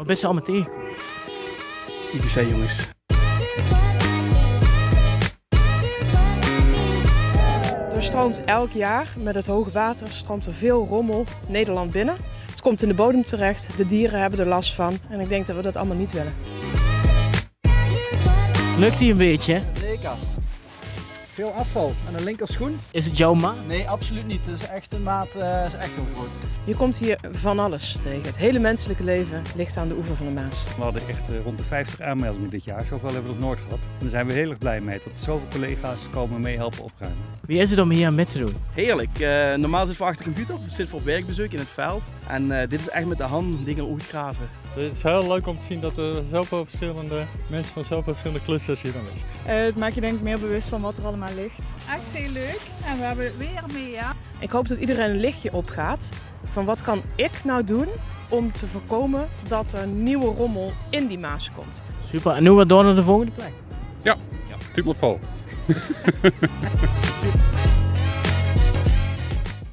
Wat ben je allemaal tegengekomen? IBC-jongens. Er stroomt elk jaar met het hoge water stroomt er veel rommel Nederland binnen. Het komt in de bodem terecht, de dieren hebben er last van en ik denk dat we dat allemaal niet willen. Lukt die een beetje? Hè? Zeker. Veel afval en een linkerschoen? Is het jouw maat? Nee, absoluut niet. Dat is echt een maat, is echt heel groot. Je komt hier van alles tegen. Het hele menselijke leven ligt aan de oever van de Maas. We hadden echt rond de 50 aanmeldingen dit jaar. Zoveel hebben we nog nooit gehad. En daar zijn we heel erg blij mee dat zoveel collega's komen meehelpen opruimen. Wie is het om hier aan mee te doen? Heerlijk. Normaal zitten we achter de computer. We zitten voor werkbezoek in het veld. En dit is echt met de hand dingen uitgraven. Het is heel leuk om te zien dat er zoveel verschillende mensen van zoveel verschillende clusters hier dan is. Het maakt je denk ik meer bewust van wat er allemaal ligt. Echt heel leuk en we hebben weer meer. Ik hoop dat iedereen een lichtje opgaat van wat kan ik nou doen om te voorkomen dat er nieuwe rommel in die Maas komt. Super, en nu we door naar de volgende plek. Tuurlijk vol.